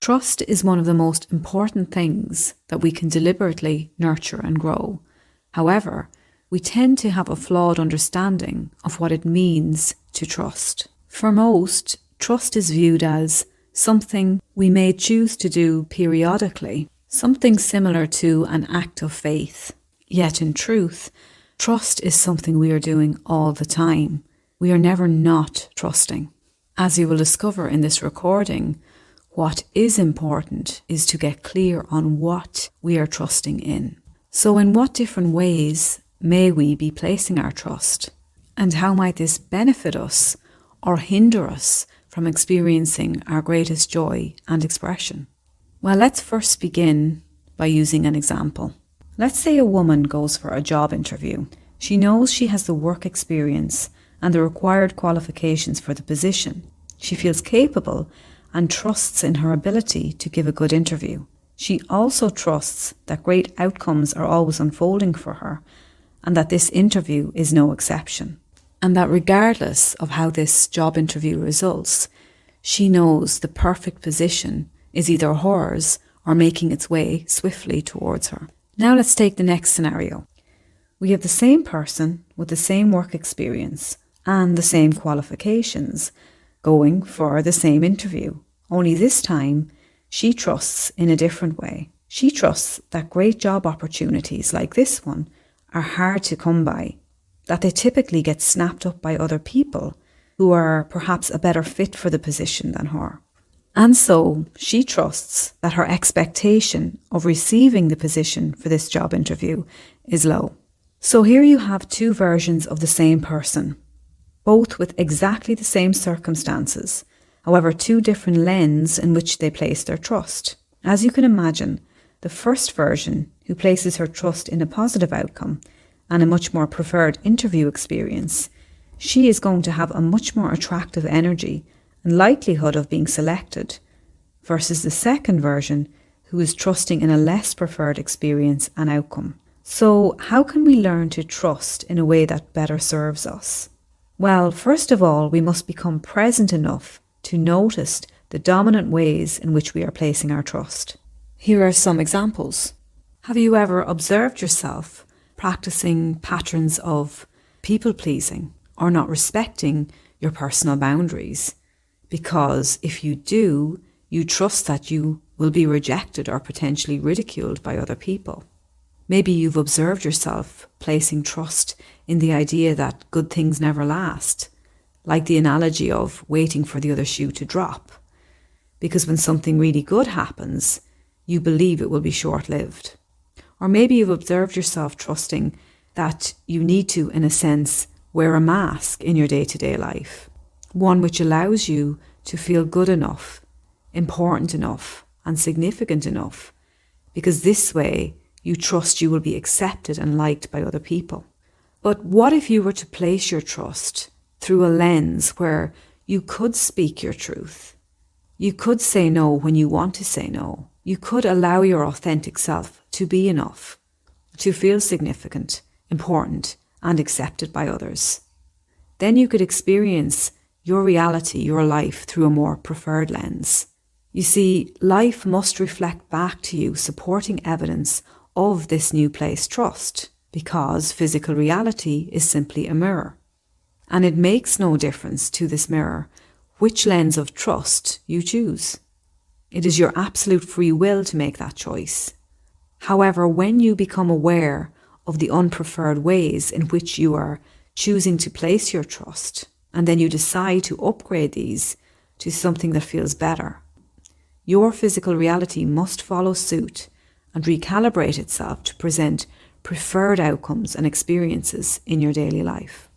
Trust is one of the most important things that we can deliberately nurture and grow. However, we tend to have a flawed understanding of what it means to trust. For most, trust is viewed as something we may choose to do periodically, something similar to an act of faith. Yet in truth, trust is something we are doing all the time. We are never not trusting. As you will discover in this recording, what is important is to get clear on what we are trusting in. So in what different ways may we be placing our trust? And how might this benefit us or hinder us from experiencing our greatest joy and expression? Well, let's first begin by using an example. Let's say a woman goes for a job interview. She knows she has the work experience and the required qualifications for the position. She feels capable and trusts in her ability to give a good interview. She also trusts that great outcomes are always unfolding for her and that this interview is no exception. And that regardless of how this job interview results, she knows the perfect position is either hers or making its way swiftly towards her. Now let's take the next scenario. We have the same person with the same work experience and the same qualifications going for the same interview. Only this time, she trusts in a different way. She trusts that great job opportunities like this one are hard to come by, that they typically get snapped up by other people who are perhaps a better fit for the position than her. And so she trusts that her expectation of receiving the position for this job interview is low. So here you have two versions of the same person, both with exactly the same circumstances, however two different lenses in which they place their trust. As you can imagine, the first version, who places her trust in a positive outcome and a much more preferred interview experience, she is going to have a much more attractive energy and likelihood of being selected, versus the second version, who is trusting in a less preferred experience and outcome. So how can we learn to trust in a way that better serves us? Well, first of all, we must become present enough to notice the dominant ways in which we are placing our trust. Here are some examples. Have you ever observed yourself practicing patterns of people-pleasing or not respecting your personal boundaries? Because if you do, you trust that you will be rejected or potentially ridiculed by other people. Maybe you've observed yourself placing trust in the idea that good things never last, like the analogy of waiting for the other shoe to drop. Because when something really good happens, you believe it will be short-lived. Or maybe you've observed yourself trusting that you need to, in a sense, wear a mask in your day-to-day life, one which allows you to feel good enough, important enough, and significant enough, because this way you trust you will be accepted and liked by other people. But what if you were to place your trust through a lens where you could speak your truth? You could say no when you want to say no. You could allow your authentic self to be enough, to feel significant, important, and accepted by others. Then you could experience your reality, your life, through a more preferred lens. You see, life must reflect back to you supporting evidence of this new placed trust, because physical reality is simply a mirror. And it makes no difference to this mirror which lens of trust you choose. It is your absolute free will to make that choice. However, when you become aware of the unpreferred ways in which you are choosing to place your trust, and then you decide to upgrade these to something that feels better, your physical reality must follow suit and recalibrate itself to present preferred outcomes and experiences in your daily life.